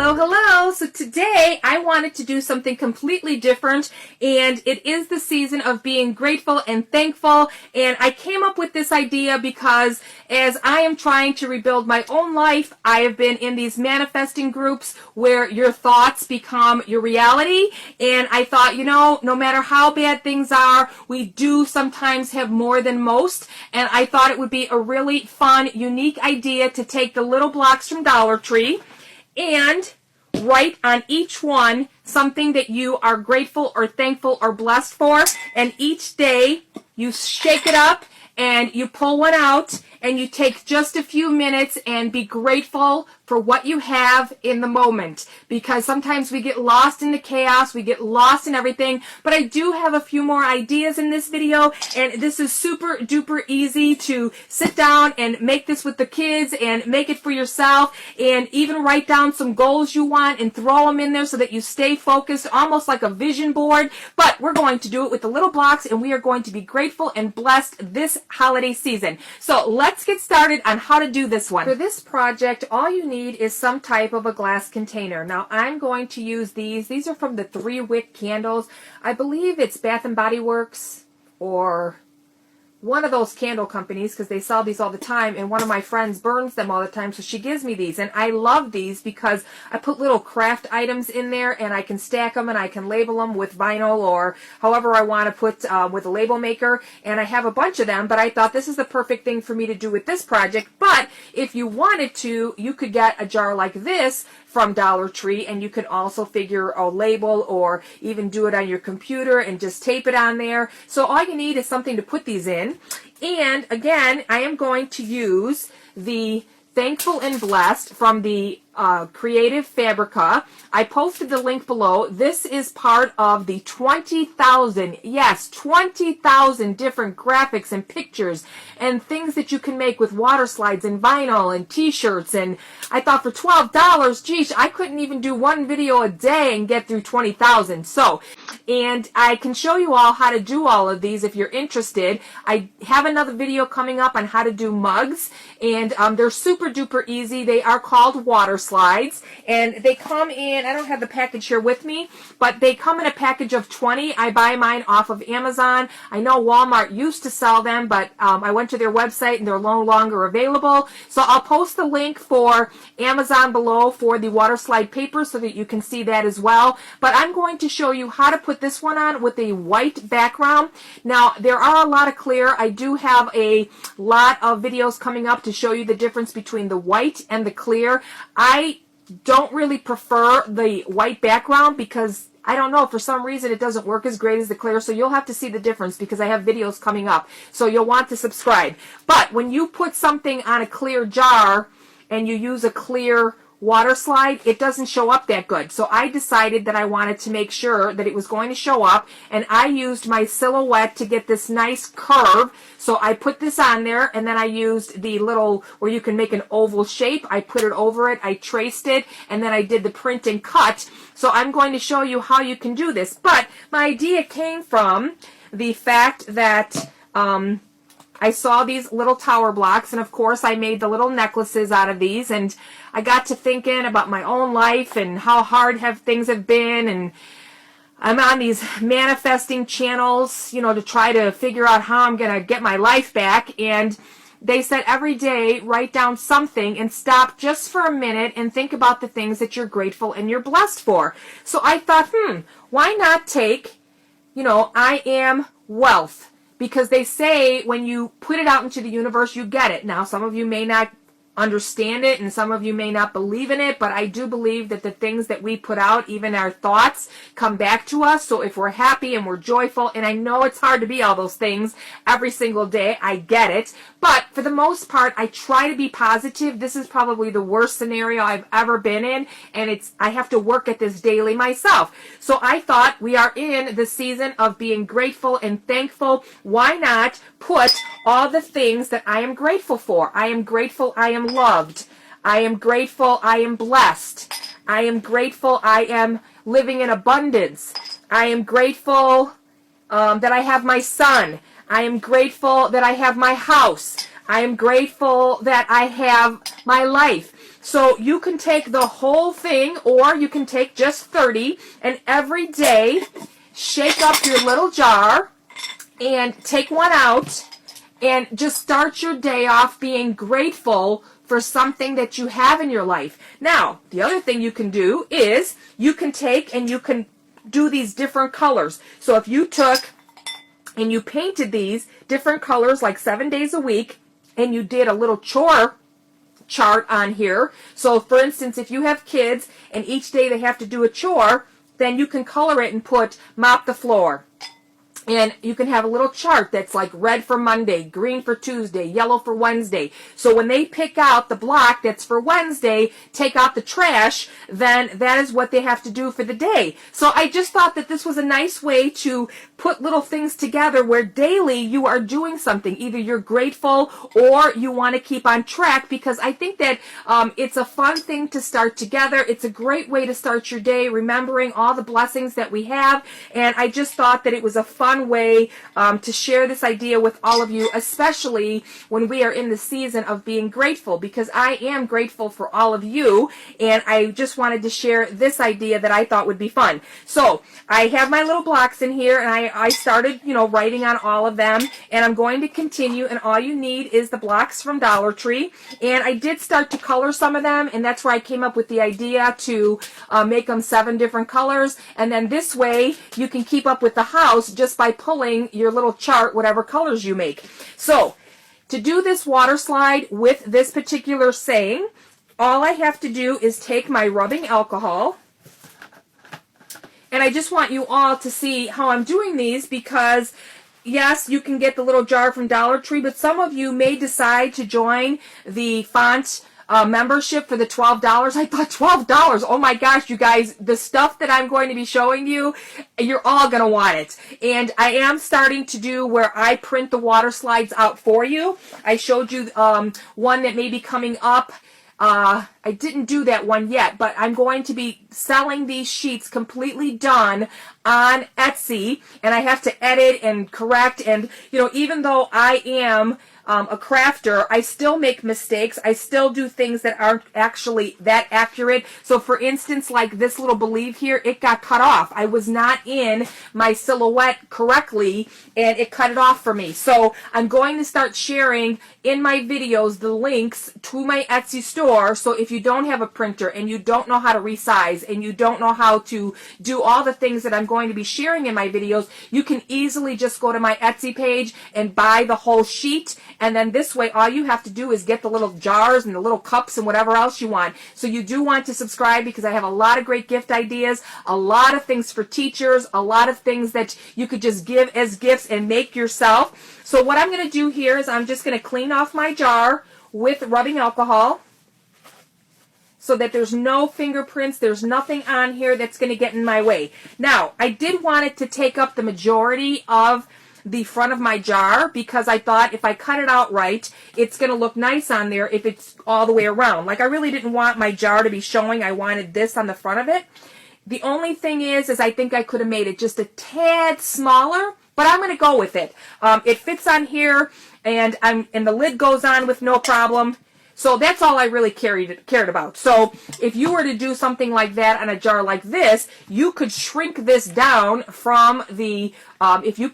Hello, hello. So today I wanted to do something completely different, and it is the season of being grateful and thankful. And I came up with this idea because as I am trying to rebuild my own life, I have been in these manifesting groups where your thoughts become your reality. And I thought, no matter how bad things are, we do sometimes have more than most. And I thought it would be a really fun, unique idea to take the little blocks from Dollar Tree and write on each one something that you are grateful or thankful or blessed for. And each day you shake it up and you pull one out and you take just a few minutes and be grateful for what you have in the moment. Because sometimes we get lost in the chaos, we get lost in everything. But I do have a few more ideas in this video, and this is super duper easy to sit down and make this with the kids and make it for yourself, and even write down some goals you want and throw them in there so that you stay focused, almost like a vision board. But we're going to do it with the little blocks, and we are going to be grateful and blessed this holiday season. So let's get started on how to do this one. For this project, all you need is some type of a glass container. Now I'm going to use these. These are from the 3-wick candles. I believe it's Bath and Body Works or one of those candle companies, because they sell these all the time, and one of my friends burns them all the time, so she gives me these. And I love these because I put little craft items in there, and I can stack them and I can label them with vinyl or however I want to put with a label maker. And I have a bunch of them, but I thought this is the perfect thing for me to do with this project. But if you wanted to, you could get a jar like this from Dollar Tree, and you can also figure a label or even do it on your computer and just tape it on there. So all you need is something to put these in. And again, I am going to use the Thankful and Blessed from the Creative Fabrica. I posted the link below. This is part of the 20,000, yes, 20,000 different graphics and pictures and things that you can make with water slides and vinyl and t-shirts. And I thought for $12, geez, I couldn't even do one video a day and get through 20,000. So, and I can show you all how to do all of these if you're interested. I have another video coming up on how to do mugs, and they're super duper easy. They are called Waterslides, and they come in, I don't have the package here with me, but they come in a package of 20. I buy mine off of Amazon. I know Walmart used to sell them, but I went to their website and they're no longer available. So I'll post the link for Amazon below for the Waterslide paper so that you can see that as well. But I'm going to show you how to put this one on with a white background. Now, there are a lot of clear. I do have a lot of videos coming up to show you the difference between the white and the clear. I don't really prefer the white background because I don't know, for some reason it doesn't work as great as the clear, so you'll have to see the difference because I have videos coming up. So you'll want to subscribe. But when you put something on a clear jar and you use a clear water slide, it doesn't show up that good. So I decided that I wanted to make sure that it was going to show up, and I used my silhouette to get this nice curve. So I put this on there, and then I used the little where you can make an oval shape. I put it over it, I traced it, and then I did the print and cut. So I'm going to show you how you can do this. But my idea came from the fact that I saw these little tower blocks, and of course I made the little necklaces out of these, and I got to thinking about my own life and how hard things have been, and I'm on these manifesting channels, to try to figure out how I'm going to get my life back. And they said every day write down something and stop just for a minute and think about the things that you're grateful and you're blessed for. So I thought, why not take, I am wealth. Because they say when you put it out into the universe, you get it. Now, some of you may not understand it, and some of you may not believe in it, but I do believe that the things that we put out, even our thoughts, come back to us. So if we're happy and we're joyful, and I know it's hard to be all those things every single day, I get it, but for the most part, I try to be positive. This is probably the worst scenario I've ever been in, and I have to work at this daily myself. So I thought, we are in the season of being grateful and thankful. Why not put all the things that I am grateful for? I am grateful I am loved. I am grateful I am blessed. I am grateful I am living in abundance. I am grateful that I have my son. I am grateful that I have my house. I am grateful that I have my life. So you can take the whole thing, or you can take just 30, and every day shake up your little jar and take one out and just start your day off being grateful for something that you have in your life. Now, the other thing you can do is you can take and you can do these different colors. So if you took and you painted these different colors like 7 days a week, and you did a little chore chart on here. So for instance, if you have kids and each day they have to do a chore, then you can color it and put mop the floor. And you can have a little chart that's like red for Monday, green for Tuesday, yellow for Wednesday. So when they pick out the block that's for Wednesday, take out the trash, then that is what they have to do for the day. So I just thought that this was a nice way to put little things together where daily you are doing something. Either you're grateful or you want to keep on track, because I think that it's a fun thing to start together. It's a great way to start your day, remembering all the blessings that we have. And I just thought that it was a fun way to share this idea with all of you, especially when we are in the season of being grateful, because I am grateful for all of you, and I just wanted to share this idea that I thought would be fun. So I have my little blocks in here, and I started, writing on all of them, and I'm going to continue, and all you need is the blocks from Dollar Tree. And I did start to color some of them, and that's where I came up with the idea to make them 7 different colors, and then this way you can keep up with the house just by pulling your little chart, whatever colors you make. So to do this water slide with this particular saying, all I have to do is take my rubbing alcohol, and I just want you all to see how I'm doing these, because yes, you can get the little jar from Dollar Tree, but some of you may decide to join the font membership for the $12. I thought $12. Oh my gosh, you guys, the stuff that I'm going to be showing you, you're all going to want it. And I am starting to do where I print the water slides out for you. I showed you one that may be coming up. I didn't do that one yet, but I'm going to be selling these sheets completely done on Etsy, and I have to edit and correct, and even though I am a crafter, I still make mistakes. I still do things that aren't actually that accurate. So for instance, like this little believe here, it got cut off. I was not in my silhouette correctly, and it cut it off for me. So I'm going to start sharing in my videos the links to my Etsy store. So if you don't have a printer and you don't know how to resize and you don't know how to do all the things that I'm going to be sharing in my videos, you can easily just go to my Etsy page and buy the whole sheet. And then this way, all you have to do is get the little jars and the little cups and whatever else you want. So you do want to subscribe, because I have a lot of great gift ideas, a lot of things for teachers, a lot of things that you could just give as gifts and make yourself. So what I'm going to do here is I'm just going to clean off my jar with rubbing alcohol so that there's no fingerprints, there's nothing on here that's going to get in my way. Now, I did want it to take up the majority of the front of my jar, because I thought if I cut it out right, it's going to look nice on there if it's all the way around. Like, I really didn't want my jar to be showing. I wanted this on the front of it. The only thing is I think I could have made it just a tad smaller, but I'm going to go with it. It fits on here, and the lid goes on with no problem. So that's all I really cared about. So if you were to do something like that on a jar like this, you could shrink this down from the, if you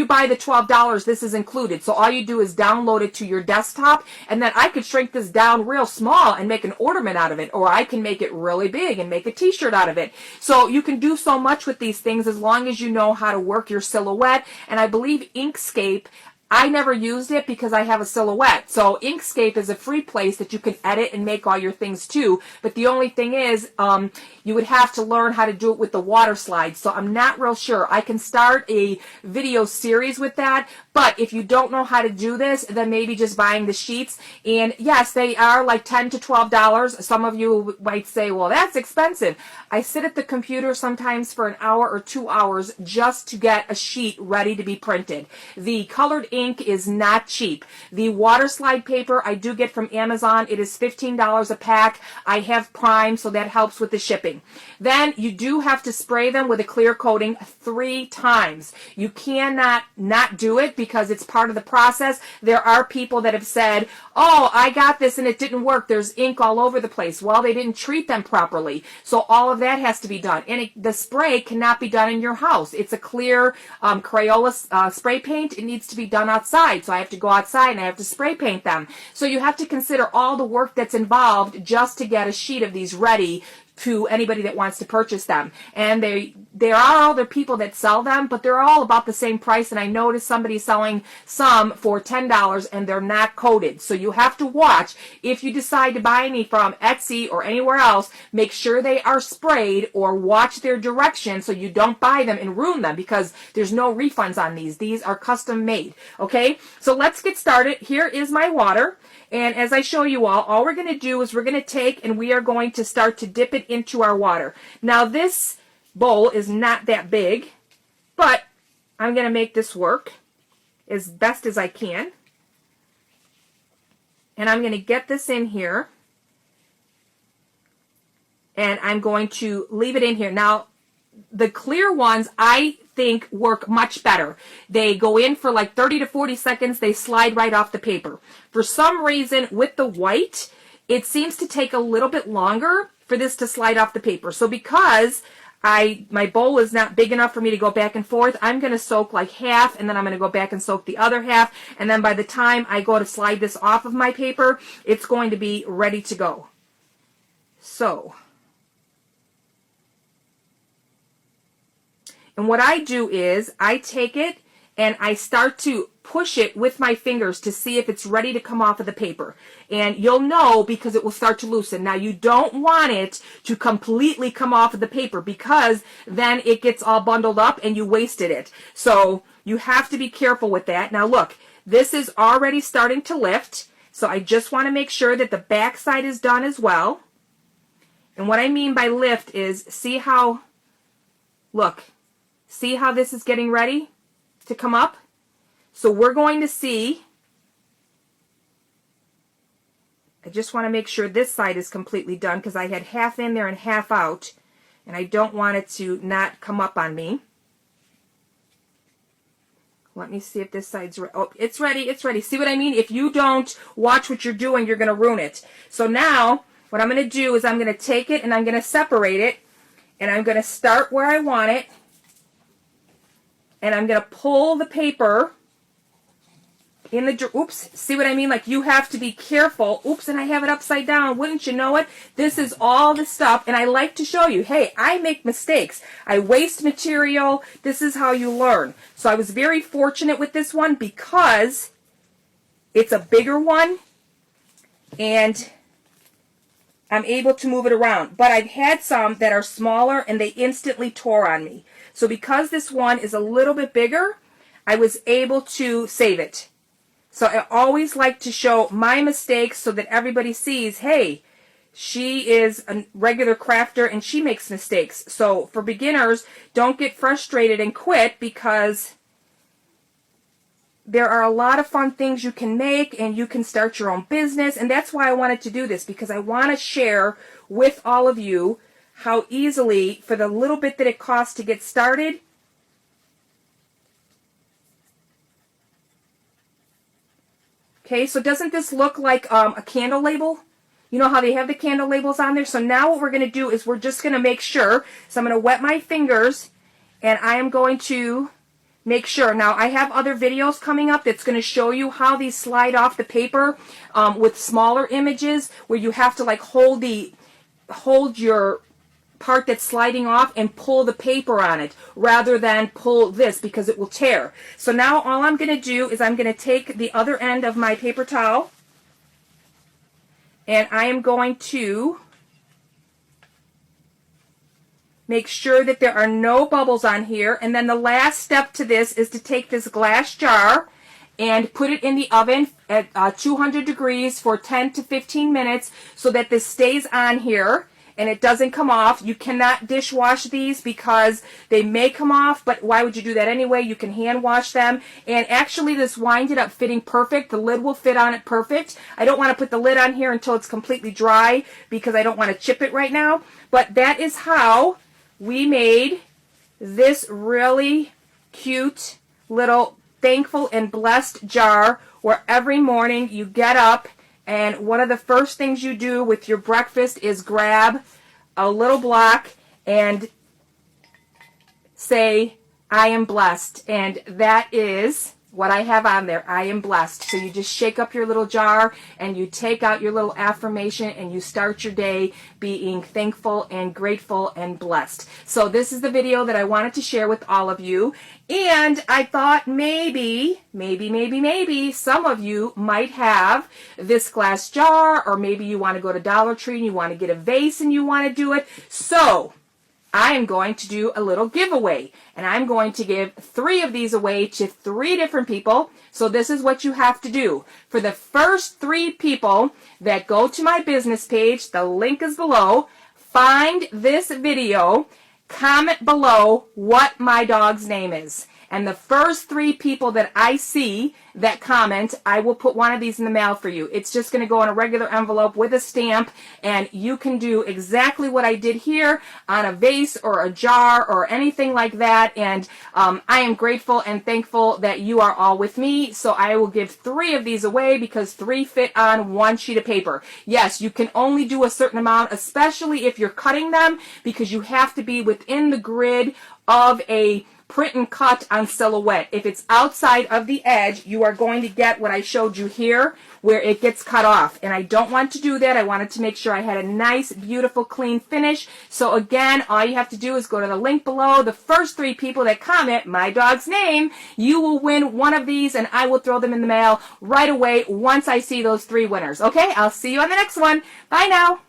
buy the $12, this is included. So all you do is download it to your desktop, and then I could shrink this down real small and make an ornament out of it, or I can make it really big and make a t-shirt out of it. So you can do so much with these things as long as you know how to work your silhouette. And I believe Inkscape, I never used it because I have a silhouette. So Inkscape is a free place that you can edit and make all your things too. But the only thing is, you would have to learn how to do it with the water slide. So I'm not real sure. I can start a video series with that. But if you don't know how to do this, then maybe just buying the sheets. And yes, they are like $10 to $12. Some of you might say, well, that's expensive. I sit at the computer sometimes for an hour or 2 hours just to get a sheet ready to be printed. The colored ink is not cheap. The Waterslide paper I do get from Amazon. It is $15 a pack. I have Prime, so that helps with the shipping. Then you do have to spray them with a clear coating 3 times. You cannot not do it because it's part of the process. There are people that have said, oh, I got this and it didn't work. There's ink all over the place. Well, they didn't treat them properly. So all of that has to be done. And the spray cannot be done in your house. It's a clear Crayola spray paint. It needs to be done outside. So I have to go outside and I have to spray paint them. So you have to consider all the work that's involved just to get a sheet of these ready to anybody that wants to purchase them. And there are other people that sell them, but they're all about the same price. And I noticed somebody selling some for $10 and they're not coated. So you have to watch. If you decide to buy any from Etsy or anywhere else, make sure they are sprayed or watch their directions so you don't buy them and ruin them, because there's no refunds on these. These are custom made. Okay, so let's get started. Here is my water. And as I show you all we're going to do is we're going to take and we are going to start to dip it into our water. Now this bowl is not that big, but I'm going to make this work as best as I can. And I'm going to get this in here. And I'm going to leave it in here. Now, the clear ones, I think, work much better. They go in for like 30 to 40 seconds. They slide right off the paper. For some reason, with the white, it seems to take a little bit longer for this to slide off the paper. So because my bowl is not big enough for me to go back and forth, I'm going to soak like half, and then I'm going to go back and soak the other half. And then by the time I go to slide this off of my paper, it's going to be ready to go. So, and what I do is I take it and I start to push it with my fingers to see if it's ready to come off of the paper. And you'll know because it will start to loosen. Now you don't want it to completely come off of the paper because then it gets all bundled up and you wasted it. So you have to be careful with that. Now look, this is already starting to lift. So I just want to make sure that the back side is done as well. And what I mean by lift is see how, look, see how this is getting ready to come up? So we're going to see, I just want to make sure this side is completely done because I had half in there and half out, and I don't want it to not come up on me. Let me see if this side's ready. Oh, it's ready, it's ready. See what I mean? If you don't watch what you're doing, you're going to ruin it. So now, what I'm going to do is I'm going to take it and I'm going to separate it, and I'm going to start where I want it. And I'm going to pull the paper in the, oops, see what I mean? Like you have to be careful. Oops, and I have it upside down. Wouldn't you know it? This is all the stuff. And I like to show you, hey, I make mistakes. I waste material. This is how you learn. So I was very fortunate with this one because it's a bigger one. And I'm able to move it around. But I've had some that are smaller and they instantly tore on me. So because this one is a little bit bigger, I was able to save it. So I always like to show my mistakes so that everybody sees, hey, she is a regular crafter and she makes mistakes. So for beginners, don't get frustrated and quit because there are a lot of fun things you can make and you can start your own business. And that's why I wanted to do this, because I want to share with all of you how easily, for the little bit that it costs to get started, okay, so doesn't this look like a candle label? You know how they have the candle labels on there? So now what we're going to do is we're just going to make sure, so I'm going to wet my fingers, and I am going to make sure. Now, I have other videos coming up that's going to show you how these slide off the paper with smaller images, where you have to like hold your part that's sliding off and pull the paper on it rather than pull this because it will tear. So now all I'm going to do is I'm going to take the other end of my paper towel and I am going to make sure that there are no bubbles on here. And then the last step to this is to take this glass jar and put it in the oven at 200 degrees for 10 to 15 minutes so that this stays on here. and it doesn't come off. You cannot dishwash these because they may come off, but why would you do that anyway? You can hand wash them, and actually this winded up fitting perfect. The lid will fit on it perfect. I don't want to put the lid on here until it's completely dry because I don't want to chip it right now, but that is how we made this really cute little thankful and blessed jar where every morning you get up and one of the first things you do with your breakfast is grab a little block and say, I am blessed. And that is what I have on there. I am blessed. So you just shake up your little jar and you take out your little affirmation and you start your day being thankful and grateful and blessed. So this is the video that I wanted to share with all of you. And I thought maybe some of you might have this glass jar, or maybe you want to go to Dollar Tree and you want to get a vase and you want to do it. So I am going to do a little giveaway, and I'm going to give 3 of these away to 3 different people. So this is what you have to do. For the first 3 people that go to my business page, the link is below, find this video, comment below what my dog's name is. And the first 3 people that I see that comment, I will put one of these in the mail for you. It's just going to go in a regular envelope with a stamp, and you can do exactly what I did here on a vase or a jar or anything like that. And I am grateful and thankful that you are all with me. So I will give 3 of these away because 3 fit on 1 sheet of paper. Yes, you can only do a certain amount, especially if you're cutting them, because you have to be within the grid of a print and cut on silhouette. If it's outside of the edge, you are going to get what I showed you here, where it gets cut off. And I don't want to do that. I wanted to make sure I had a nice, beautiful, clean finish. So again, all you have to do is go to the link below. The first 3 people that comment my dog's name, you will win one of these, and I will throw them in the mail right away once I see those 3 winners. Okay, I'll see you on the next one. Bye now.